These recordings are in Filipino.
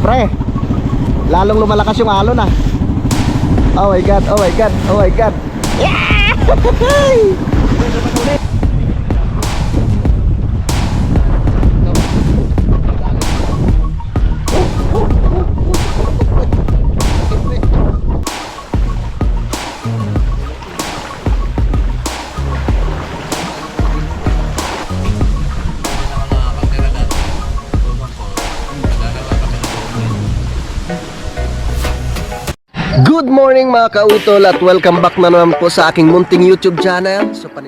Pre, lalong lumalakas yung alon ah. Oh my god, oh my god, oh my god. Yeah! Good morning mga kautol at welcome back na naman po sa aking munting YouTube channel. So ang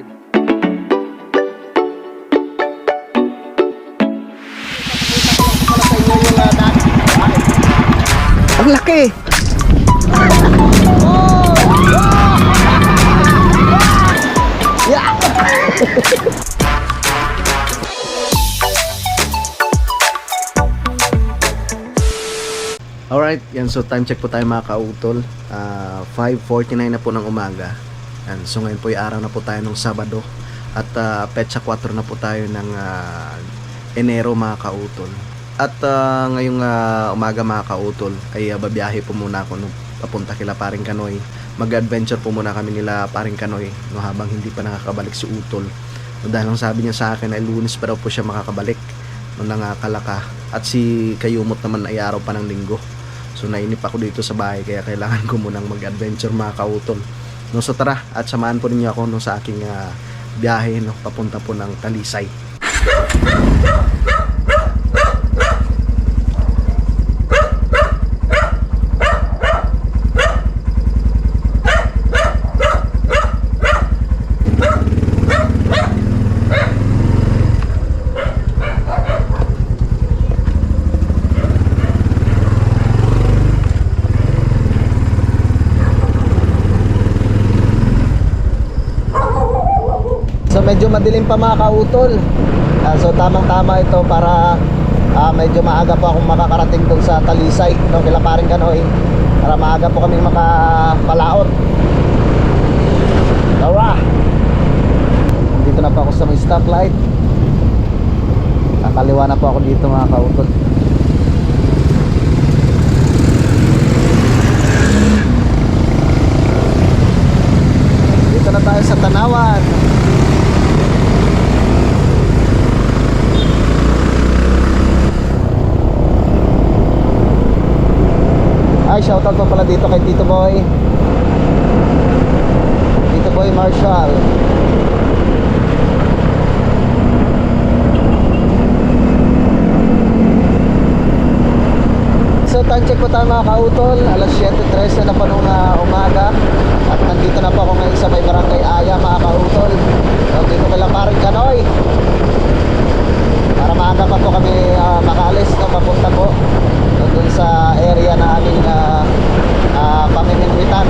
laki. Yeah. Alright, yan, so time check po tayo mga kautol. 5:49 na po ng umaga. Yan, so ngayon po ay araw na po tayo ng Sabado. At petsa 4 na po tayo ng Enero mga kautol. At ngayong umaga mga kautol ay babiyahe po muna ako papunta kila Paring Kanoy. Mag-adventure po muna kami nila Paring Kanoy no, habang hindi pa nakakabalik si Utol. No, dahil ang sabi niya sa akin ay Lunes pa daw po siya makakabalik no, nangakalaka. At si Kayumot naman ay araw pa ng Linggo. So nainip ako dito sa bahay kaya kailangan ko munang mag-adventure mga kautol. No, so tara at samahan po ninyo ako no, sa aking biyahe no, papunta po ng Talisay. So medyo madilim pa mga kautol. So tamang tama ito para medyo maaga po akong makakarating doon sa Talisay no, kila Paring Kanoy, para maaga po kami makapalaot. Tara! Dito na po ako sa may stoplight. Nakaliwa na po ako dito mga kautol. Dito na tayo sa Tanawan. Ay, shoutout po pala dito kay Tito Boy. Tito Boy Marshall. So time check po tayo mga kautol. Alas 7:13 na po nung umaga. At nandito na po ako ngayon sa may Barangay Aya mga kautol. So dito kailang Paring Kanoy, para maaga pa po kami makaalis no, papunta po doon sa area na aming pamimingwitan.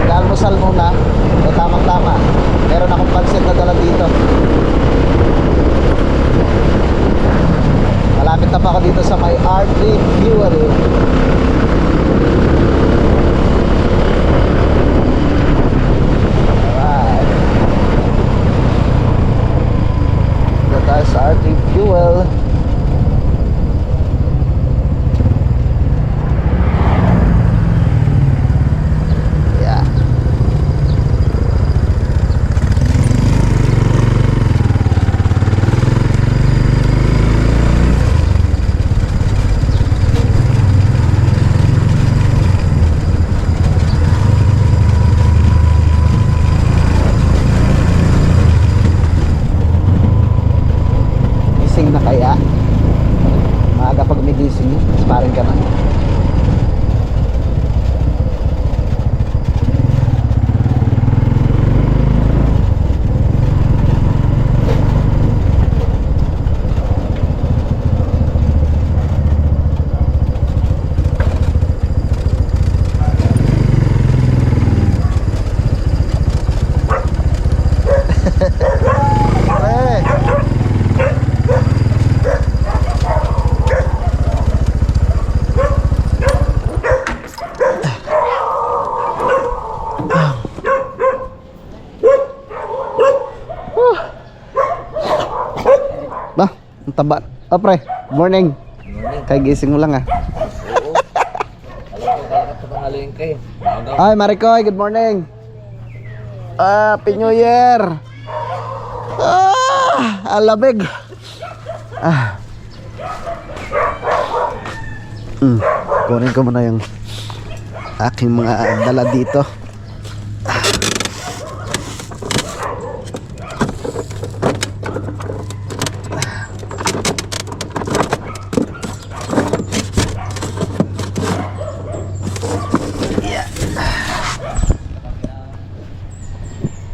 Nag-almusal muna. So tamang tama, meron akong pansit na dala dito. Malapit na pa ako dito sa may RT Fuel. Alright, dito tayo sa RT Fuel. Na kaya maaga pag migising Paring Kanoy. Ba, ang taba. Oh, pre. Morning. Kay gising mo lang ah. Oo. Alam ko, kalakat sa pangaling kay. Ay, Maricoy, good morning. Happy New Year. Alamig. Kunin ko muna yung aking mga dala dito.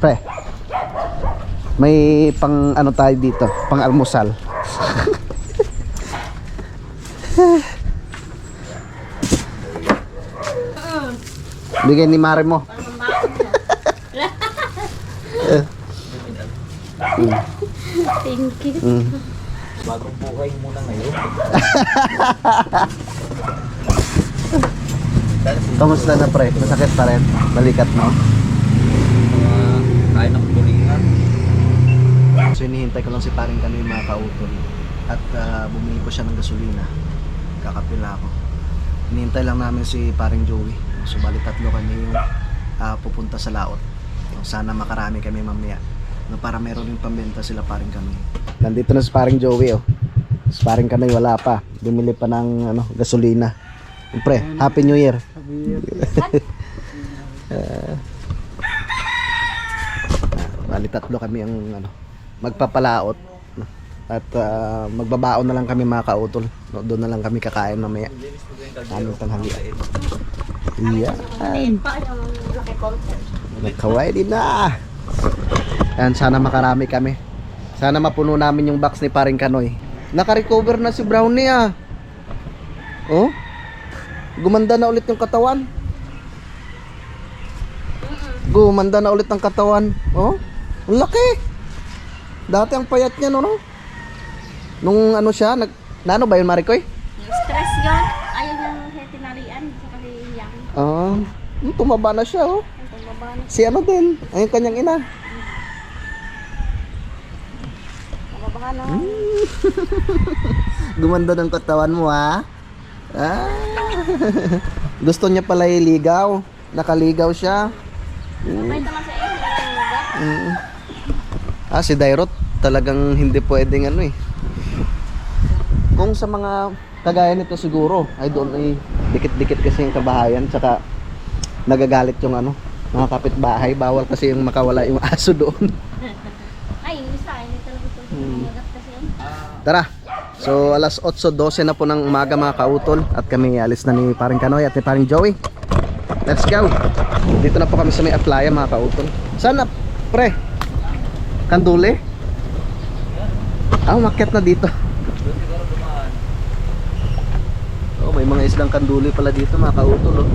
Pre, may pang ano tayo dito, pang almusal. Bigay ni Mare mo. Thank you. Bagong buhay muna ngayon. Kamusta na pre? Masakit pa rin? Balikat mo? Kaya ng tulingan. So hinihintay ko lang si paring Kanoy mga kautol. At bumili ko siya ng gasolina. Kakapila ako. Hinihintay lang namin si paring Joey. So bali tatlo kami yung pupunta sa laot. Sana makarami kami mamaya. No, para meron rin pambenta sila paring Kanoy. Nandito na si paring Joey oh. Si paring Kanoy wala pa. Bumili pa ng gasolina. Pre, Happy New Year. Bali tatlo kami ang magpapalaot at magbabaon na lang kami mga kautol. No, doon na lang kami kakain mamaya. Aming tanghalian. Iya. Nakaway din na. Ayan, sana makarami kami. Sana mapuno namin yung box ni paring Kanoy. Naka-recover na si Brownie ah. Oh? Gumanda na ulit yung katawan. Gumanda na ulit ang katawan. Oh? Ang laki. Dati ang payat niya no. Nung siya, ano ba yun Maricoy? Stress yun. Ayaw niyang tinalian sa kaliyang. Tumaba na siya oh. Si din, ay yung kanyang ina. Mababahan na. Gumanda ng katawan mo ha. Gusto niya pala iligaw. Nakaligaw siya. May naman sa iyo. Si Dairot talagang hindi pwedeng Kung sa mga kagaya nito siguro ay doon ay dikit-dikit kasi yung kabahayan tsaka nagagalit yung mga kapitbahay, bawal kasi yung makawala yung aso doon. Ay, isa ay talaga ito. Magat kasi yun. Tara. So alas 8:12 na po ng umaga mga kautol at kami alis na ni paring Kanoy at ni paring Joey. Let's go. Dito na po kami sa may Atlaya mga kautol. Saan na pre? Kanduli? Umakyat na dito. Oh, may mga islang kanduli pala dito mga kautol oh.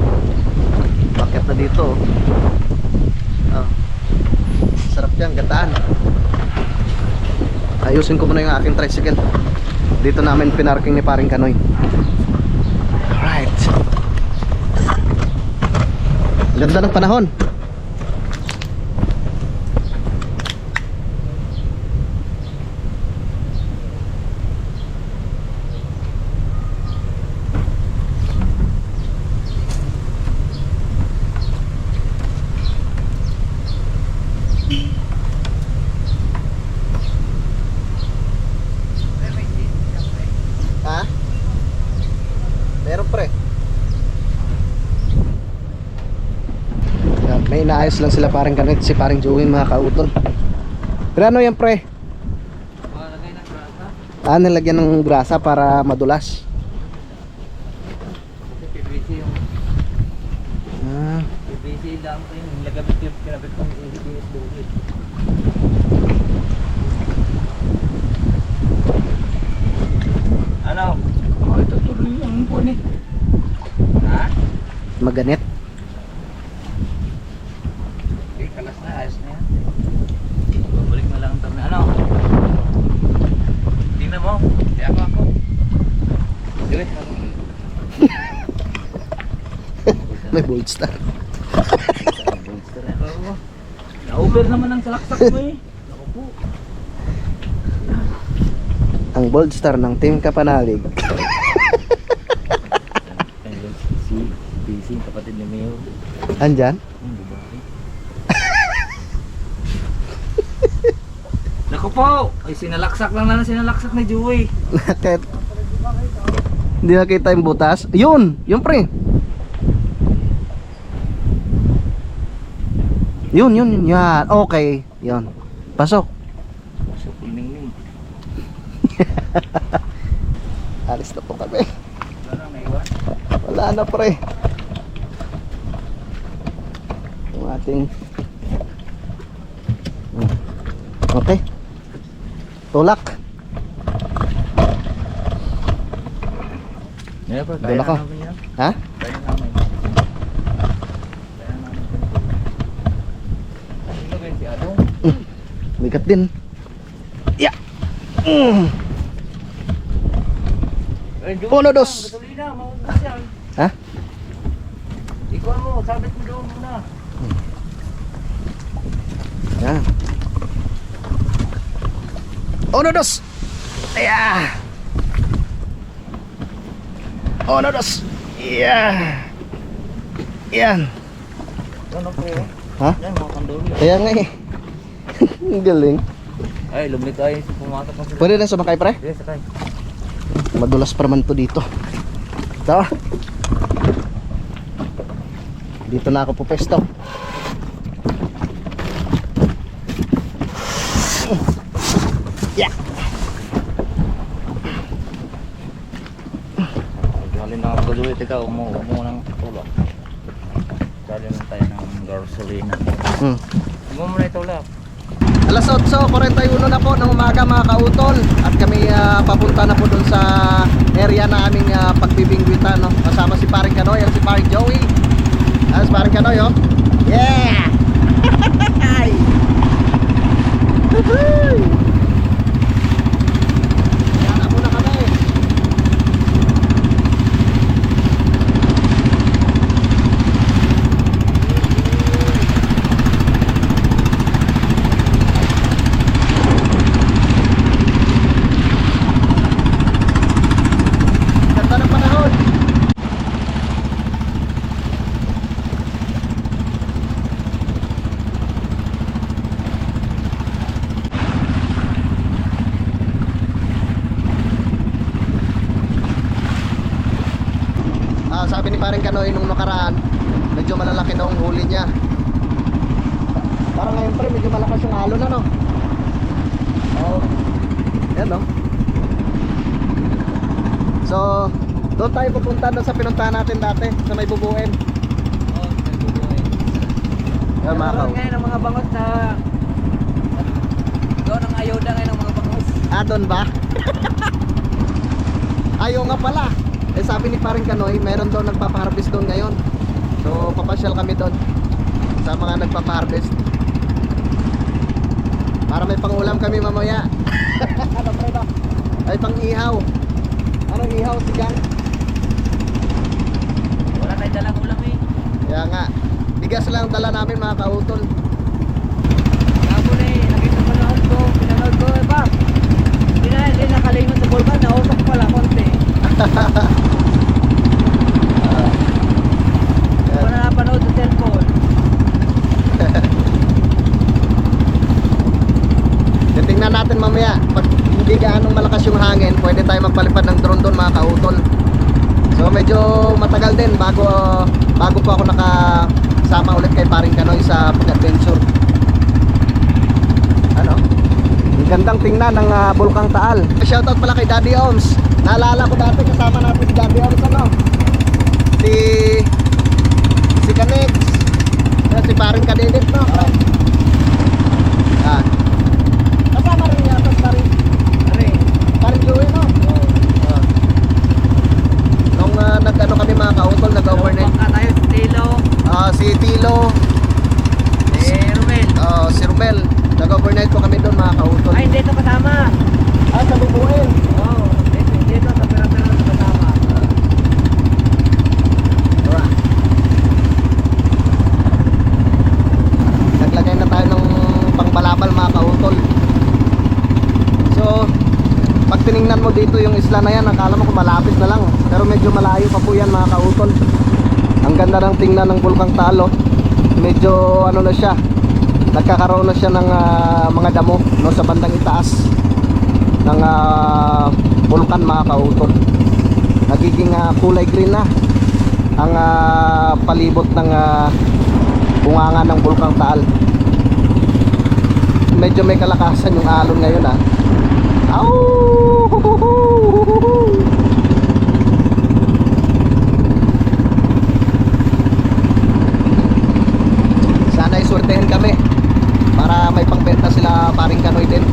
Umakyat na dito oh. Sarap yan, gataan. Ayusin ko muna yung aking tricycle. Dito namin pinarking ni paring Kanoy. Alright. Ganda ng panahon. Meron pre. May inaayos lang sila paring Kanoy, si paring Joey mga kautol. Pero ano yan pre? Lagay ng grasa. Nilagyan ng grasa para madulas. Kasi PVC yung PVC lang ko yung lagamit yung kinabit kong ingredients doon. Ano? Ito tuloy ang punit. Ha? Maganit. Kalas na, ayos na yan. Babalik na lang ang tabi. Ano? Tingnan mo. Di ako. Diwit. May bolt star. Na-over naman ang salaksak mo eh. Ako po. Ang bold star ng Team Kapanalig. Si Busy, kapatid ni Mayo. Andyan? Babae. Naku po! Ay, sinalaksak lang na sinalaksak ni Joey. Bakit? Hindi nakita yung butas? Yun! Yun pre! Yun. Yan. Okay. Yun. Pasok. Sa pulmingling. Alis na po kami. Wala na, naiwan. Wala na pre. Yung ating okay. Tulak. Yeah, pa, Doon ako. namin yan. Ha? Kaya namin. Kaya namin. Ano ba si Adong? Bigat din. Ya. Uno, dos. Gasolina, maubos yan. Ha? Ikaw mo, sabit mo doon muna. Yan. Uno, dos. Yeah. Uno, dos. Yeah. Yan. Ano po yun? Ha? Yan, mga kanduli. Kaya nga eh. Ang galing. Ay, lumit tayo. Pumatak na sila. Pwede na sumakay pre? Sige, sakay. Madulas pa naman to dito. Ito. Dito na ako pupesto. Yeah. Halin na ang kanduli. Teka, umuha ng tulak. Dali lang tayo ng gasolina. Umuha mo na itulak. Alas 8:41 na po ng umaga mga kautol. At kami papunta na po dun sa area na aming pagbibingwitan, no? Kasama si Paring Kanoy at si Paring Joey. Si Paring Kanoy, oh. Yeah! Yan na muna kami. Ganda ng panahon. Sabi ni Paring Kanoy nung nakaraan, medyo malalaki daw ang huli niya. Parang ngayon pre, medyo malakas yung alon, ano? Oo. Yan, no? So, doon tayo pupunta doon sa pinuntahan natin dati, sa may bubuin. Oo, may bubuhay. Yan, mga kaw. Ngayon ang mga bangot na doon ang ayuda ngayon ng mga bangot. Ah, doon ba? Ayaw nga pala. Eh sabi ni Paring Kanoy, meron daw nagpapaharvest doon ngayon. So papasyal kami doon sa mga nagpapaharvest. Para may pangulam kami mamaya. Ano pre ba? Ay pang ihaw. Anong ihaw sigang? Wala tayong dalang ulam eh. Kaya nga, bigas lang dala namin mga kautol. Kapo na eh, nakita panood ko, pinanood ko eh ba? Hindi nakalingon sa bulkan, nausok pala konti. Wala na napanood sa cellphone. Titingnan natin mamaya. Pag hindi gaanong malakas yung hangin, pwede tayo magpalipad ng drone doon mga kautol. So medyo matagal din bago po ako nakasama ulit kay Paring Kanoy sa pag-adventure. Ano? Ang gandang tingnan ng Bulkang Taal. Shoutout pala kay Daddy Oms. Naalala ko dati kasama natin si Daddy Oms, ano? Si Kanex. Si Paring Kadedit, no? Ah. Kasama rin niya ito, Paring Joey, no? Ah. Nung nag-ano kami mga kautol, nag-overnight. Bangka tayo sa Tilo, Si Tilo, Romel. si Romel. Nag-overnight po kami doon mga kautol. Ay, dito kasama. Sa bubuin. Oo, dito sa pera-pera sa kasama. Naglagay na tayo ng pangbalabal mga kautol. So, pag tinignan dito yung isla na yan. Akala mo kung malapit na lang, pero medyo malayo pa po yan mga kautol. Ang ganda ng tingnan ng Bulkang Taal, oh. Medyo ano na siya, nagkakaroon na siya ng mga damo, no, sa bandang itaas ng bulkan mga kautol. Nagiging kulay green na ang palibot ng bunganga ng Bulkang Taal. Medyo may kalakasan yung alon ngayon, ah. Au! Sana iswertehin kami para may pangbenta sila paring Kanoy din.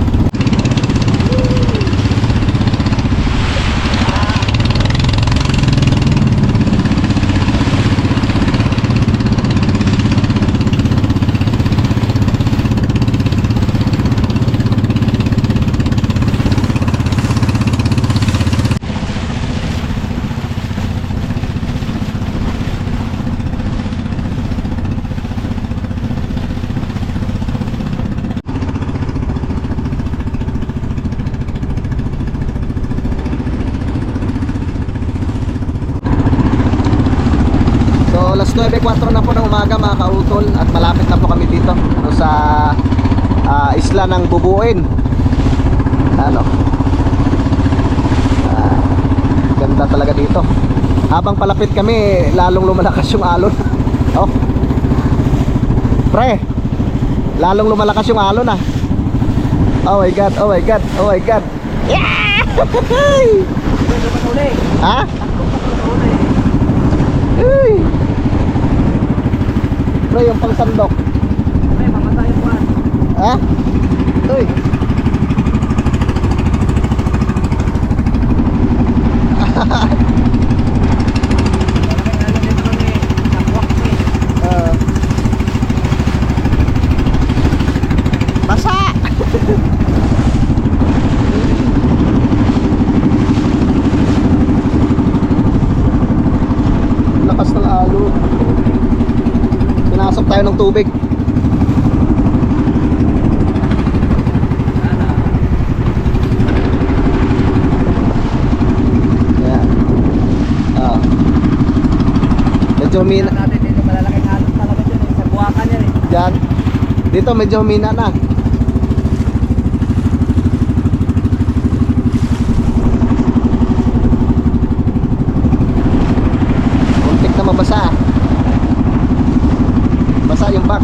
Alas 9:04 na po ng umaga mga kautol, at malapit na po kami dito sa isla ng Bubuin. Ano, ganda talaga dito. Habang palapit kami, lalong lumalakas yung alon. Oh, pre, lalong lumalakas yung alon, ah. Oh my god, oh my god, oh my god. Yeah! Ha? Uy! Pre, yung pang sandok. Pre, mamatay yung kwan. Ha? Uy! Basa! Lakas ng alon. Pinasok tayo ng tubig. Ayan. Medyo humina. Natin dito malalaking alon talaga dyan eh. Sa buwakan yan eh. Diyan. Dito medyo humina na. Muntik na mabasa. Basa yung back.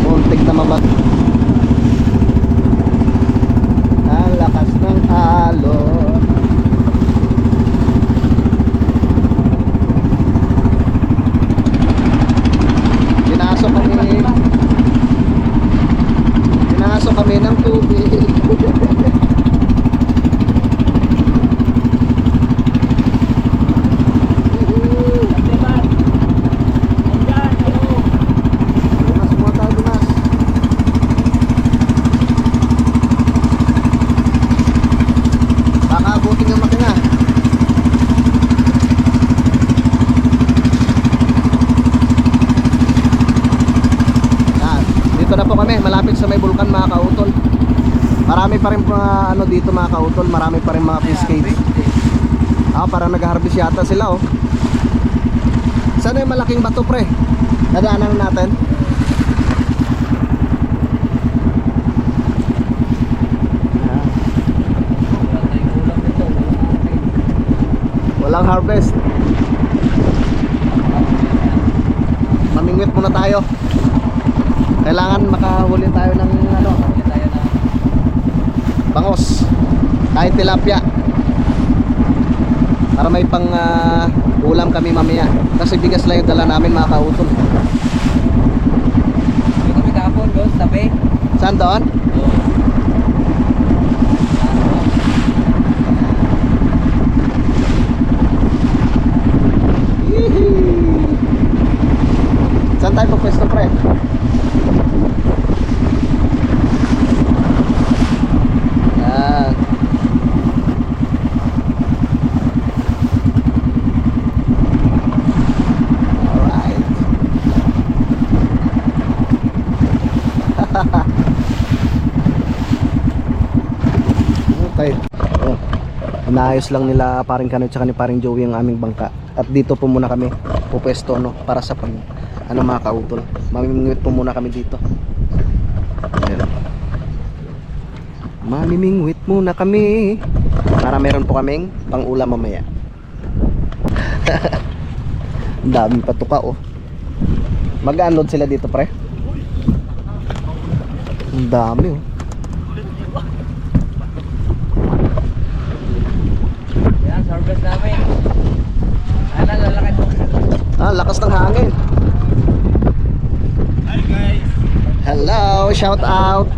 Muntik na mabasa. Ang lakas ng alon. Pinasok kami ng tubig. Dumas muna tayo, dumas. Baka abutin yung makina. Yan. Dito na po kami, malapit sa may bulkan mga kautol. Marami pa rin mga ano dito mga kautol, marami pa rin mga fish cage. Parang nag-harvest yata sila, oh. Saan yung malaking bato, pre? Nadaanan natin. Walang harvest. Mamingwit muna tayo. Kailangan makahuli tayo ng ano, bangos, kahit tilapia, para may pang ulam kami mamaya. Kasi bigas lang yung dala namin mga kautol. Dito kami kahapon doon, tabi. Saan doon? Saan tayo pagpwesto, pre? Yan. tayo. Oh. Inaayos lang nila paring Kanoy tsaka ni paring Joey ang aming bangka. At dito po muna kami pupwesto no para sa pag mga kautol. Mamimingwit po muna kami dito. Ayan. Mamimingwit muna kami para meron po kaming pang-ulam mamaya. Ang daming patuka oh. Mag-unload sila dito pre. Ang dami oh. Yan, service namin. Ano, lalakad mo. Lakas ng hangin. Hi guys. Hello, shout out.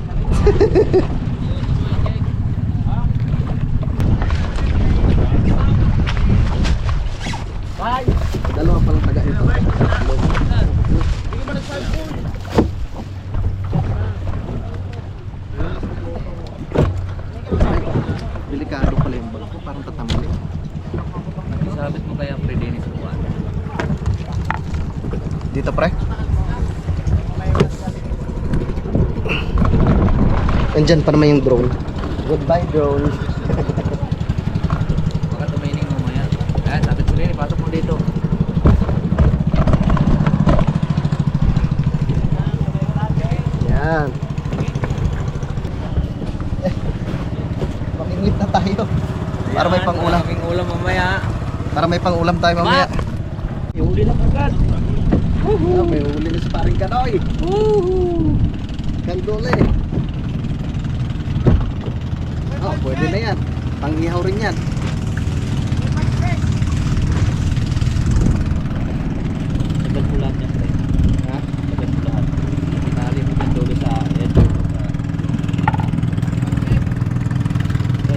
Bye. Dalawa palang taga nito. Delikado pala yung bangko, parang tatambali. Sabit mo kaya pre Dennis Juan. Dito pre. Andyan pa naman yung drone. Goodbye drone. Baka tumaining mamaya. Ayan, sabit mo rin, ipasok mo dito. Yan. Mamingwit na tayo. Para may pang-ulam. Aking ulam mamaya. Para may pang-ulam tayo mamaya. Ihuli lang agad. May huli na sa paring Kanoy. Kandole. Pwede na yan. Pang-ihaw rin yan. Agad mo lahat yan pre. Ha? Agad mo lahat. Itali mo dyan dulo sa edge.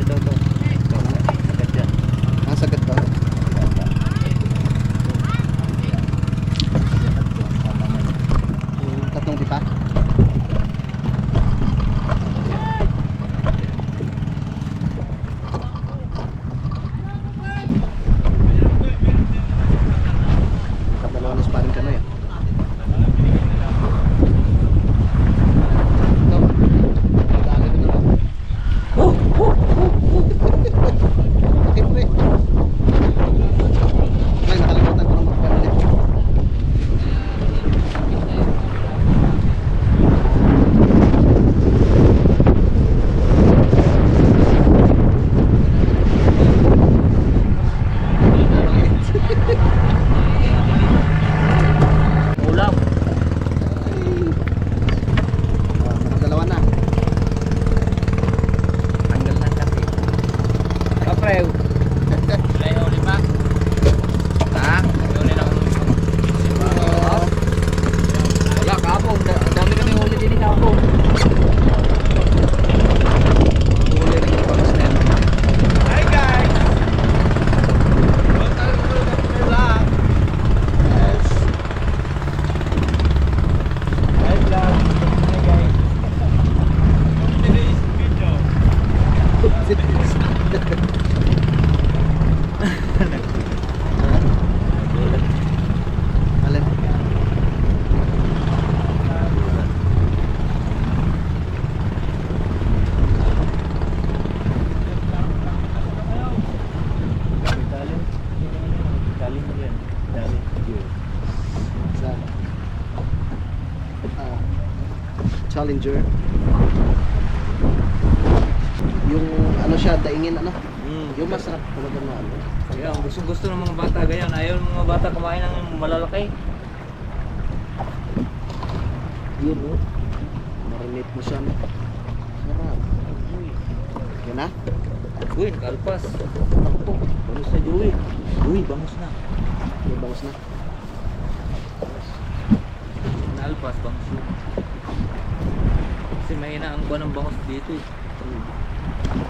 Ito. Agad yan. Sagat ba? Tatlong tipa? Nakadalawa na sa paring Kanoy. Ito. Mag-aagal na lang. Okay, pre. Ay, nakalimutan ko nang magpapalit. Ulam. Nakadalawa na. Tanggal na kasi. Kaprew. Layo lima. Ha? Yun lang. Wala kapong. Dami kami huli din kapong. Huli rin yung pamas na yan. Hi guys. Welcome to the vlog. Yes. Hi vlog. Hi guys. Today's video. Alin? Dali mo yan. Dali. Saan? Challenger. Yung ano siya, daingin ano? Yung masarap talaga na ano. Kaya gusto ng mga bata ganyan. Ayaw ng mga bata kumain ng malalaki. Yun oh. Marinate mo siya no. Sarap. Yan na? Uy, kalpas. Takpo. Bangus na Joey. Uy, bangus na. May bangus na. Nalpas, bangus na. Kasi mahina ang buwan ng bangus dito eh.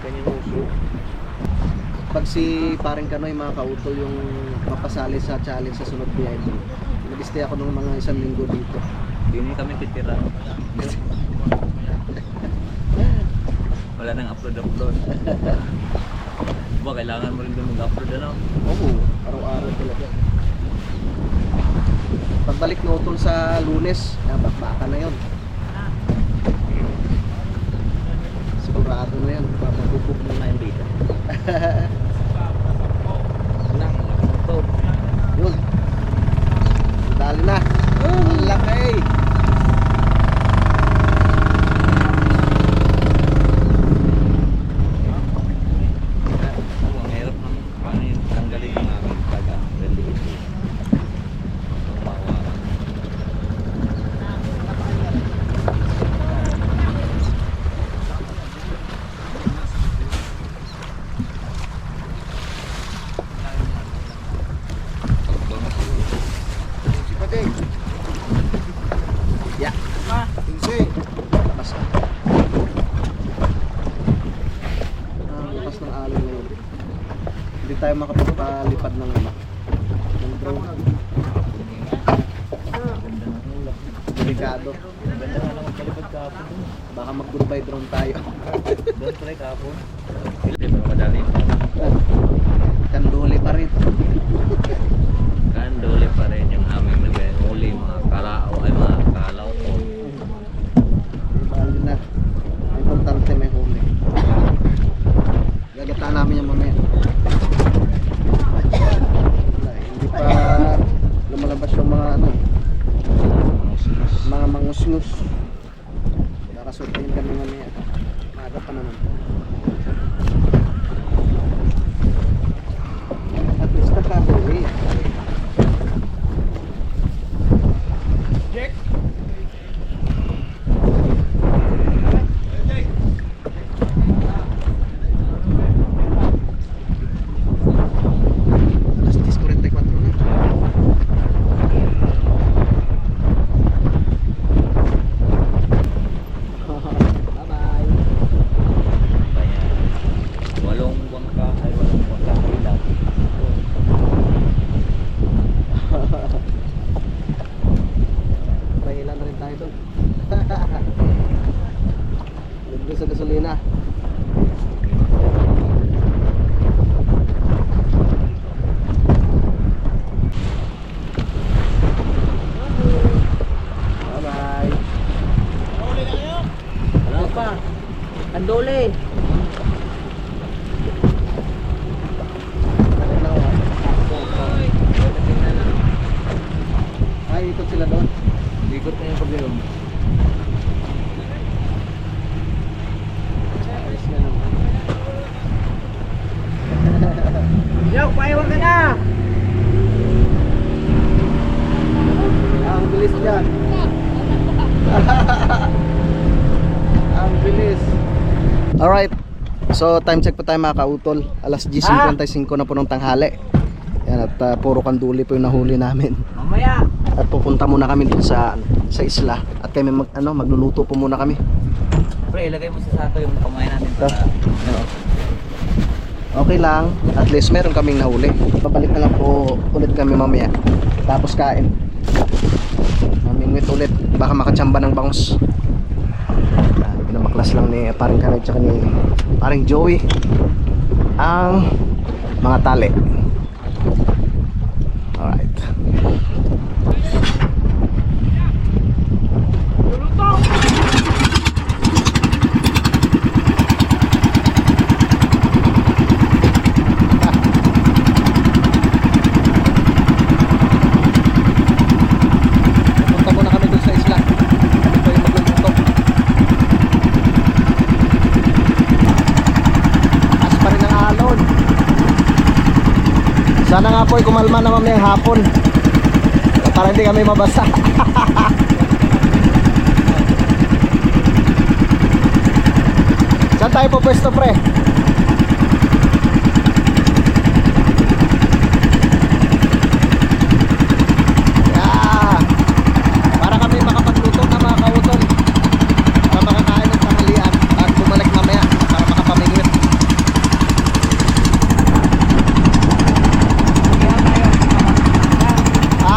Kanyang uso. Pag si paring Kanoy mga kautol yung mapasali sa challenge sa sunod BID, nag-stay ako ng mga 1 linggo dito. Hindi mo kami titira. Wala nang upload. Ba, kailangan mo rin doon mag-upload ano? Oo, araw-araw talaga. Pagbalik na utol sa Lunes, bakbaka na yun. Sigurado na yun, papabubog na Hindi. Hindi tayo makapagpalipad ng ano. Ng drone. Delikado. Ganda nga lang magpalipad kahapon. Baka mag-goodbye drone tayo. Doon pala kahapon. Hindi pa madali. Kanduli pa rin. Kanduli pa rin yung aming nag-huli, mga kalao ay mga kalaw ko. Bali na. Ang importante may huli. Gagataan namin yung mamaya. Wala, hindi pa lumalabas yung mga ano, mga mangus-ngus. Nakasultahin kami mamaya. Maaga pa naman. At least nakahuli. Alas 10:44 na. Bye-bye. Kaya, walong bangka ay walong bangka ilang. Pahilan rin tayo doon. Libre sa gasolina. Bye-bye. Wala pa. Kanduli. Ay, ikot sila doon. Likot na yung paglayong. Ayos nga naman. Yo, paiwan ka na! Ang bilis dyan. Ang bilis. Alright. So time check po tayo mga kautol. Alas 10:55 na po ng tanghali. Yan, at puro kanduli po yung nahuli namin. Mamaya! At pupunta muna kami dun sa isla. At kami magluluto po muna kami. Pre, ilagay mo sa sako yung kamay natin para... Okay lang. At least meron kaming nahuli. Babalik na lang po ulit kami mamaya. Tapos kain. Mamingwit ulit. Baka makatsamba ng bangus. Pinamaklas lang ni paring Kanay tsaka ni paring Joey ang mga tali. Alright. Punta muna kami dun sa isla. Kami po yung magluluto. Taas pa rin ang alon. Sana nga po ay kumalma na mamayang hapon. Para hindi kami mabasa. Saan tayo po pwesto, pre? Yeah. Para kami makapagluto na mga kautol. Para makakain ng tanghalian at bumalik mamaya para makapamingwit. Ha?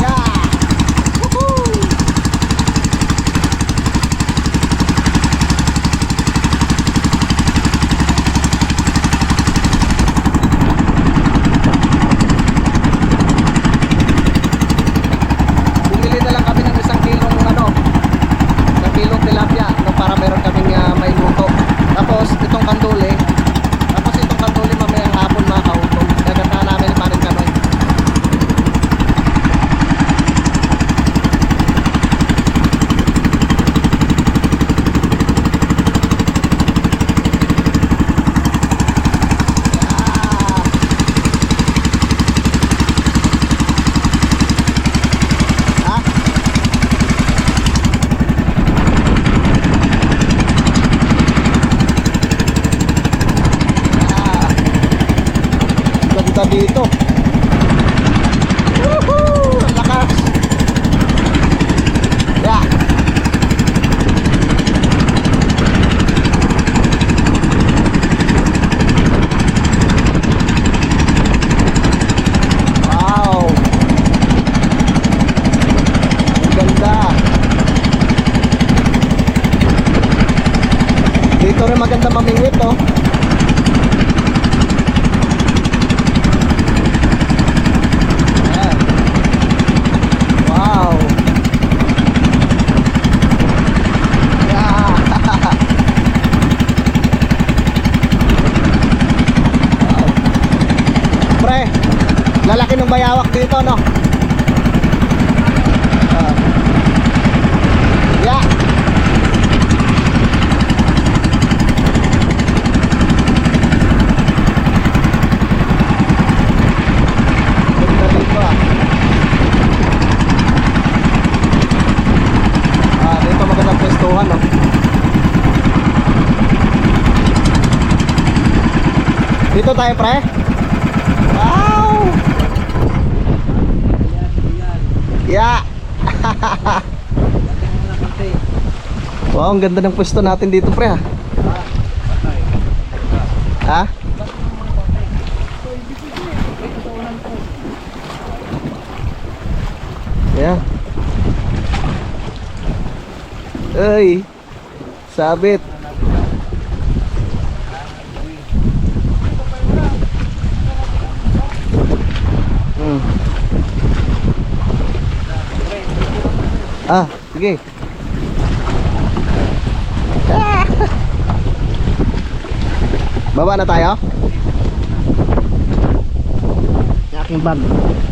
Yeah! Woohoo! dito. Ayan. Wow. Yeah. Wow. Pre, lalaki ng bayawak dito, no? Yeah. Ganda dito, ah. Dito magandang pwestuhan, no? Dito tayo, pre. Wow. Yeah. Wow, ang ganda ng pwesto natin dito, pre, ha? Ha? Yeah. Ay, sabit. Sige. Baba na tayo. Yung aking bag.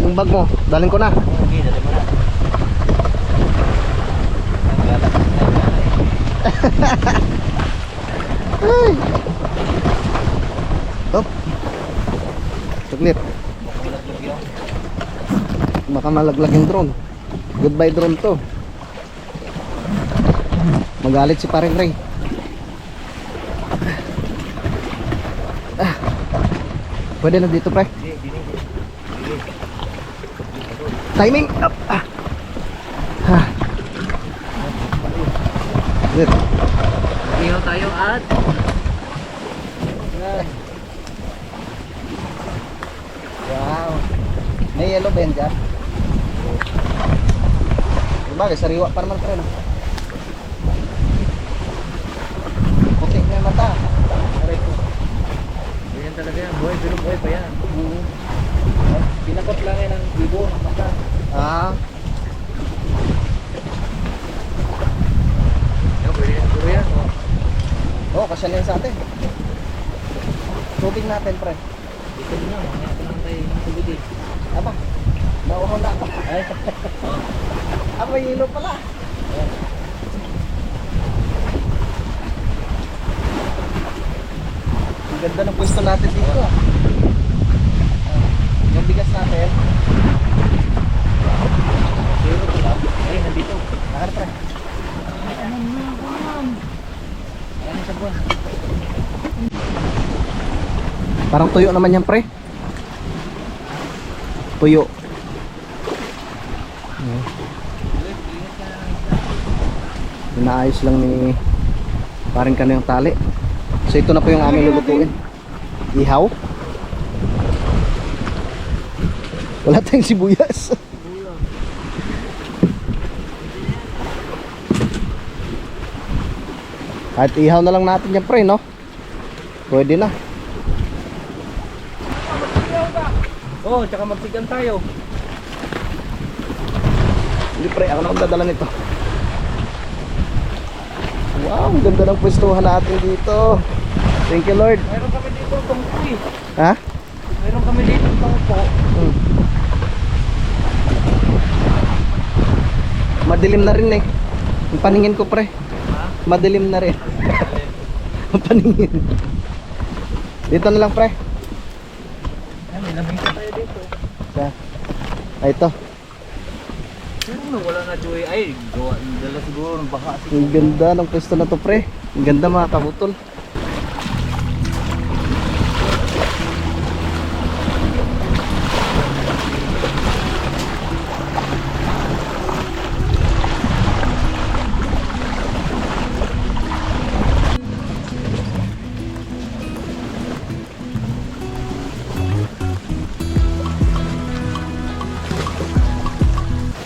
Yung bag mo, dalhin ko na. Okay, dali mo na. Ay. Hop. Saglit. Baka malaglag yung drone. Goodbye drone to. Magalit si paring Ray. Pwede na dito, pre. Timing up. Good. Ihaw tayo at Wow. May yellow bend dyan. Bagay, sariwa pa naman, pre, no? Puti na yung mata. Aray ko. ganyan talaga yan. Buhay, pero buhay pa yan. Pinakot lang yan ang ibo ng mata. Ah. Yan, pwede yan siguro yan. Oo, kasya na yan sa atin. Tubig natin, pre. Dito na, mamaya pa lang tayo ng tubig eh. Aba, nauhaw na ako. Ay, Ah, may hilo pala. Ang ganda ng pwesto natin dito, ah. Yung bigas natin. zero pa lang. Ay, nandito. Nakar, pre. Ayan sa buwan. Parang tuyo naman yan, pre. Tuyo. Inaayos lang ni paring kano yung tali. So ito na po yung aming lulutuin. Ihaw. Wala tayong sibuyas. Kahit ihaw na lang natin yan, pre, no? Pwede na. Oh, tsaka magsigan tayo. Hindi, pre, ako na akong dadala nito. Wow, ang ganda ng pwestuhan natin dito. Thank you, Lord. Mayroon kami dito tungko eh. Ha? Mayroon kami dito tungko. Madilim na rin, eh. Ang paningin ko, pre. Madilim na rin. Ang paningin. Dito na lang, pre. Ay, may lamisa tayo dito. Ay, ito. Pero wala na Joy. Ay, gawa. Dala siguro ng baka. Ang ganda ng pwesto na to, pre. Ang ganda, mga kabutol.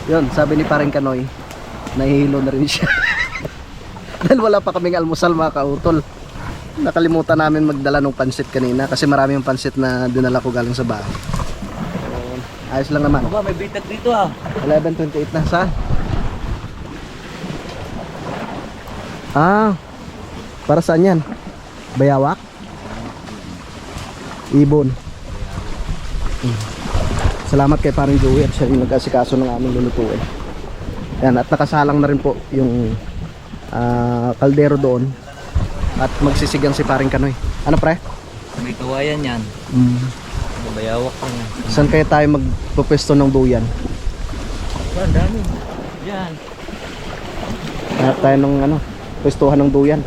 Yun, sabi ni paring Kanoy, nahihilo na rin siya. Dahil wala pa kaming almusal, mga kautol. Nakalimutan namin magdala ng pansit kanina kasi marami yung pansit na dinala ko galing sa bahay. So, ayos lang naman. Aba, may bitat dito ah. 11:28 na. Saan? Ah, para saan yan? Bayawak? Ibon. Salamat kay parang Joey at siya yung nag-asikaso ng aming lulutuin. Yan, at nakasalang na rin po yung kaldero doon. At magsisigang si paring Kanoy. Ano pre? May kawayan yan. Bayawak na yan. Saan kaya tayo magpupesto ng duyan? Yan, dami. Yan. Hanap tayo ng pwestuhan ng duyan.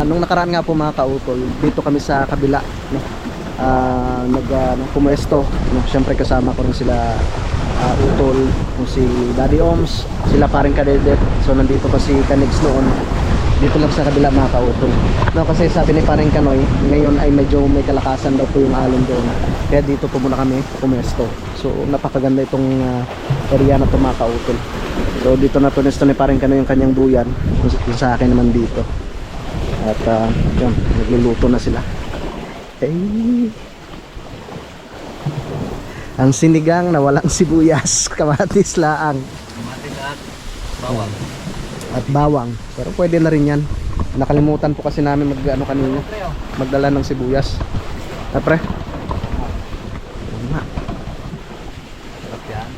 Nung nakaraan nga po mga kautol, dito kami sa kabila, no? Pumuesto, no? Siyempre kasama ko rin sila utol, kung si Daddy Oms, sila paring Kadedet. So nandito pa si Kanigs noon. Dito lang sa kabila mga kautol. No, kasi sabi ni paring Kanoy, ngayon ay medyo may kalakasan daw po yung alon doon. Kaya dito po muna kami pumuesto. So napakaganda itong area na to mga kautol. So dito na punesto ni paring Kanoy yung kanyang duyan, yung sa akin naman dito. At yun, nagluluto na sila. Ang sinigang na walang sibuyas, kamatis laang. Kamatis at bawang. At bawang. Pero pwede na rin yan. Nakalimutan po kasi namin kanina. Magdala ng sibuyas. Pre? Yun nga. Sarap yan.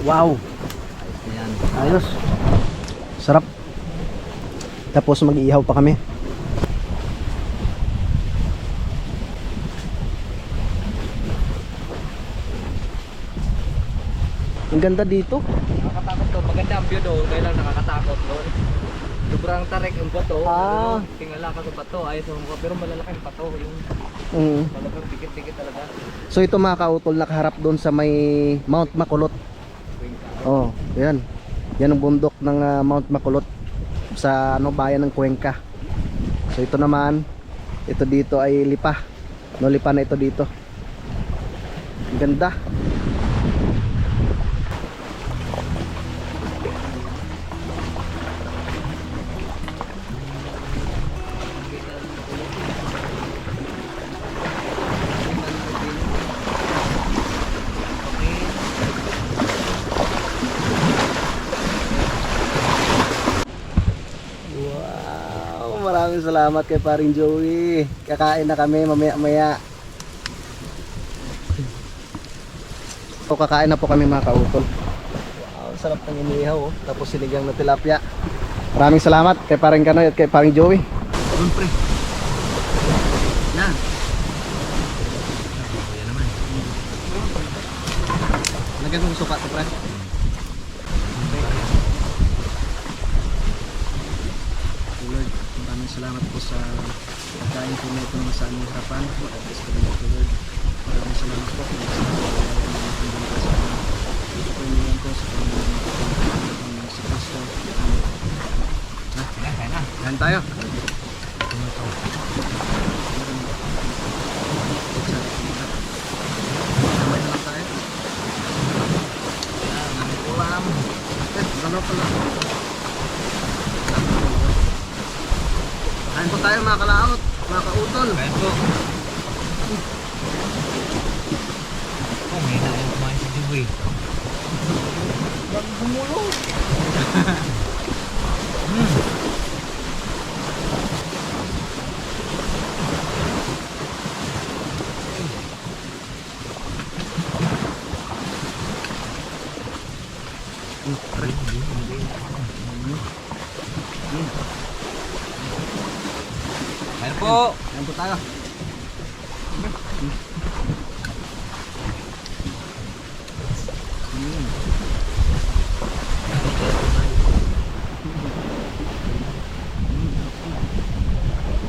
Wow! Ayos na yan. Ayos. Sarap. Tapos mag-iihaw pa kami. Ang ganda dito. Nakakatakot to. Maganda ang view doon. Kaya lang nakakatakot doon. Sobrang tarik ang bato. Ah. Tingala ka sa bato. Ayos ang mukha. Pero malalaking bato. Yung malaking dikit-dikit talaga. So ito mga kautol, nakaharap doon sa may Mount Makulot. Oh, yan. Yan ang bundok ng Mount Makulot sa bayan ng Cuenca. So ito naman, ito dito ay Lipa. No, Lipa na ito dito. Ang ganda. Maraming salamat kay paring Joey. Kakain na kami mamaya-maya. So kakain na po kami mga kautol. Wow, sarap ng inihaw oh. Tapos sinigang na tilapia. Maraming salamat kay paring Kanoy at kay paring Joey. Doon pre. Yan. Yan naman. Lagyan mo suka to pre. Lord, maraming salamat po sa pagkain po na ito ng sa aming harapan. Pag-bless ko rin ito Lord. Maraming salamat po. Ito po iniwan ko sa Panginoon si Kristo. Amen. Kaya na. Kain tayo. Kamay na lang tayo. Namin ulam. Ano pala? Kain po tayo mga kalaot, mga kautol. Kaya po. Oh, may nalang kumain si Joey. Bumulong. Ayun po. Ayan po tayo.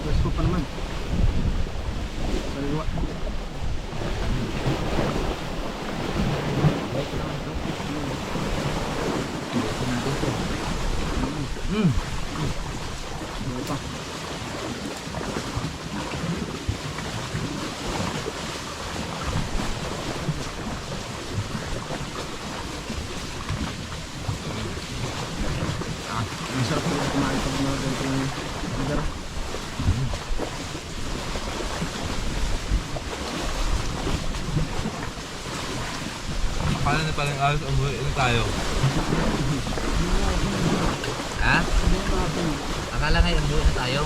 Pwesto pa naman. Sariwa. Ano pa? Masarap po yung kumain pag mga ganitong lugar. Akala na palang alas umuwi tayo. Ha? Akala nga umuwi na tayo.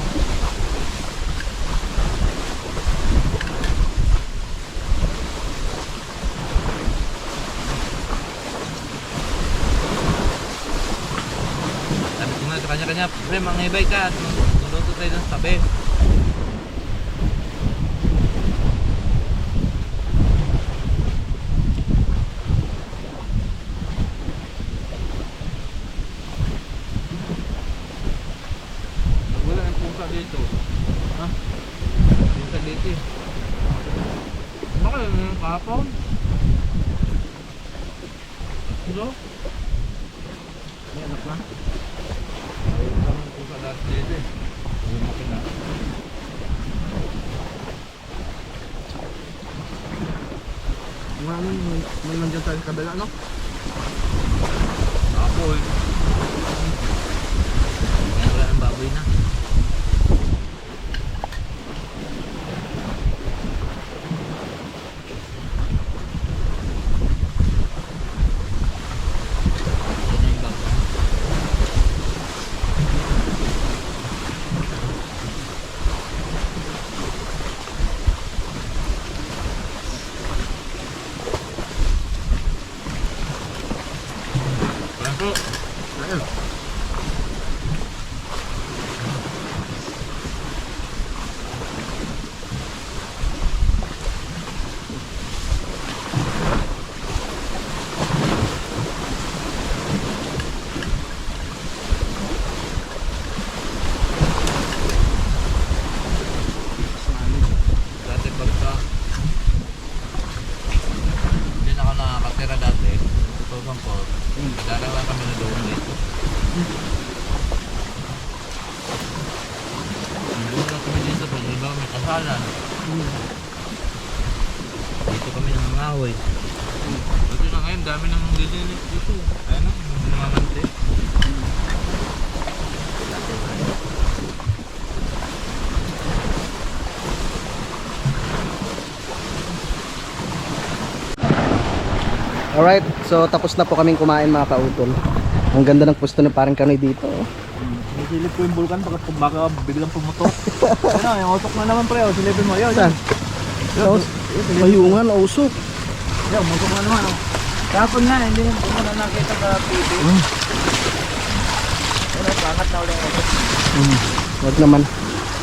Sabi ko nga sa kanya-kanya, pre, mangibay ka at maluto tayo ng tabi. Wala ang pusa dito. Ha? Pusa dito eh. Bakit yung kahapon? Ito? May anak na. Ayun lang ang pusa dati dito eh. Yung makina. Mga ano, may nandiyan tayo sa kabila, no? Baboy. Ngayon wala ng baboy na. Yan na yung baboy. Wala po. Ayun. Dati pagka hindi na ako nakakatira dati 2004 dalawa kami na doon dito doon lang kami dito pag iba may kasalan dito kami nangangaway dito na ngayon dami nang dilinis dito ayun na mamamante Alright, so tapos na po kaming kumain mga kautol. Ang ganda ng pwesto ng parang kanoy dito. Silip ko yung bulkan baka biglang pumutok. Ano, yung usok na naman pre, silipin mo. Yun, Saan? Ayungan, usok. Yung usok na naman. Kapon nga, hindi mo na nakita sa TV. Ano, pangat na ulit ang usok. Wag naman.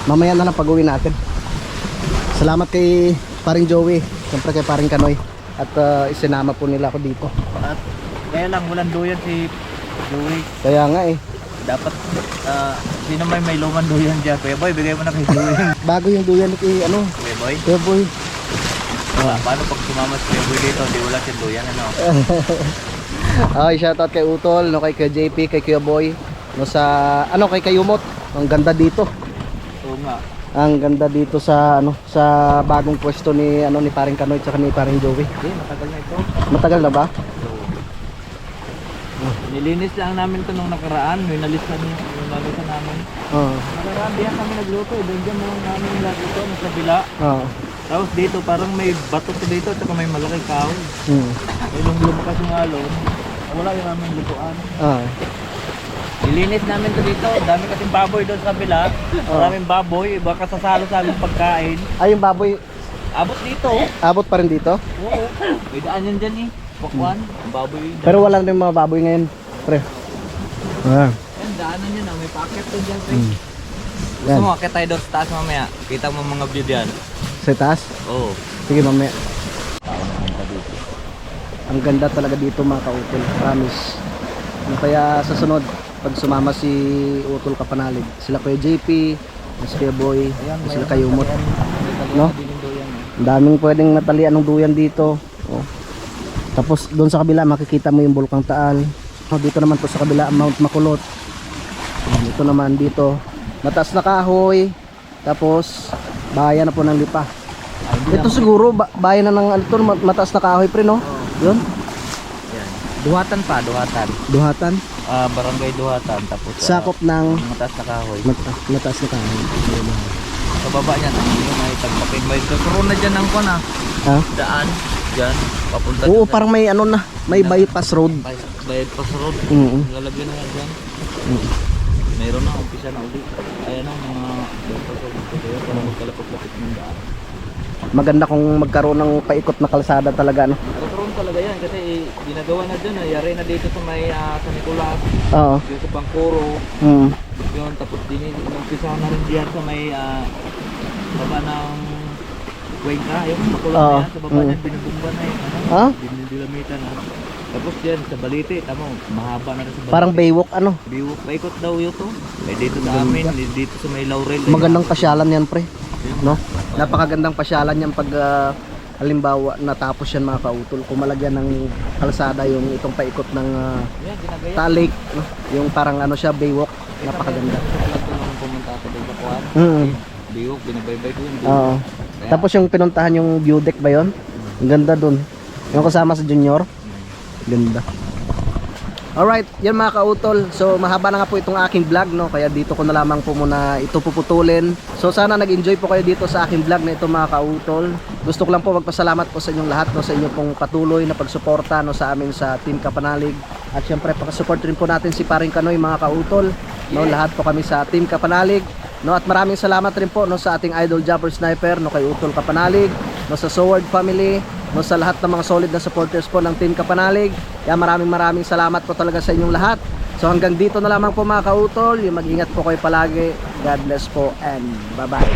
Mamaya na lang pag-uwi natin. Salamat kay paring Joey. Siyempre kay paring Kanoy. At isinama po nila ako dito. At kaya lang, walang duyan si Joey. Kaya nga eh. Dapat, sino may luman duyan dyan? Kuya Boy, bigay mo na kay Joey. Bago yung duyan ni ano. Kuya Boy? Kuya boy. Paano pag sumama si Kuya Boy dito, hindi wala siyang duyan, ano? Okay, shoutout kay Utol, no, kay JP, kay Kuya Boy. No, sa, ano, kay Kayumot. Ang ganda dito. Oo nga. Ang ganda dito sa ano sa bagong pwesto ni ano ni paring Kanoy at ni paring Joey. Hindi, matagal na ito. Matagal na ba? Nilinis lang namin ito nung nakaraan. Nalisan namin. Oo. Nakaraan, diyan kami nagluto. Doon dyan namin nagluto sa kabila. Oo. Tapos dito, parang may bato to dito at saka may malaki kahoy. Nung lumakas yung alon, wala yung aming lutuan. Oo. Nilinis namin to dito. Dami kasing baboy doon sa kabila. Maraming baboy. Baka sasalo sa aming pagkain. Ay, yung baboy Abot dito. abot pa rin dito. Oo. May daan yan dyan eh. Pakwan. Ang baboy. Pero wala na yung mga baboy ngayon, pre. Ah. Yan, daanan yan. May packet doon dyan. Gusto Yan. mo, akit tayo doon sa taas mamaya. Kita mo mga view diyan. Sa taas? Oo. Sige mamaya. Tayo na punta dito. Ang ganda talaga dito mga kautol, promise. Kaya sa sunod, pag sumama si Utol Kapanalig, sila Kuya JP, si Kuya Boy, sila Kayumot. No? Ang daming pwedeng natalian ng duyan dito. Oh. Tapos doon sa kabila makikita mo yung Bulkang Taal. Oh, dito naman po sa kabila ang Mount Makulot. Dito naman dito mataas na kahoy. Tapos bayan na po ng Lipa. Ito siguro bayan na ng ano to, mataas na kahoy pre no? Yun? Yan. Duhatan pa, duhatan. Duhatan. Barangay Duhatan. Tapos Sakop ng mataas na kahoy. mataas na kahoy. Sa baba niyan, yung may tagpapin. May karoon na dyan ng kuna. Ha? Daan. Dyan. Papunta Oo, dyan sa- parang may ano na, may bypass road. Bayad pa sa road. Mm. Lalagyan na yan dyan. Mm. Mayroon na, umpisa na ulit. Ayan ang mga kaya para magkalapit-lapit ng daan. Maganda kung magkaroon ng paikot na kalsada talaga no. Nagkaroon talaga yan kasi ginagawa na dyan. Yari na dito sa may sa Nicolas. Oo. Dito sa Pangkoro. Mm. Yun, tapos umpisa na rin diyan sa may baba ng Cuenca. Yung makulong Oo. na yan. Sa baba niyan, binubumba na yung ano. Ha? Dinidilamitan na. Tapos diyan sa Balite, tamo, mahaba na rin sa Balite. Parang baywalk ano. Biwok, paikot daw yun to. May dito sa amin, dito sa may Laurel. Magandang pasyalan yan pre. No? Napakagandang pasyalan yan pag halimbawa natapos yan mga kautol. Kung malagyan ng kalsada yung itong paikot ng Yan, ginagaya. Talik, no? Yung parang ano siya, baywalk. Napakaganda. Nung pumunta ako doon sa Kuwan. Mm. Biwok, binabaybay ko yun. Oo. Tapos yung pinuntahan yung view deck ba yun? Ang ganda dun. Yung kasama sa junior. Ganda. Alright, yan mga kautol. So mahaba na nga po itong aking vlog no. Kaya dito ko na lamang po muna ito puputulin. So sana nag-enjoy po kayo dito sa aking vlog na ito mga kautol. Gusto ko lang po magpasalamat po sa inyong lahat no, sa inyong pong patuloy na pagsuporta no, sa amin sa Team Kapanalig. At syempre pakasupport rin po natin si Paring Kanoy mga kautol. No, lahat po kami sa Team Kapanalig. No, at maraming salamat rin po no, sa ating idol Jumper Sniper no, kay Utol Kapanalig, no, sa Sword Family, no, sa lahat ng mga solid na supporters po ng Team Kapanalig. Kaya maraming salamat po talaga sa inyong lahat. So hanggang dito na lamang po mga kautol. Mag-ingat po kayo palagi. God bless po and bye bye.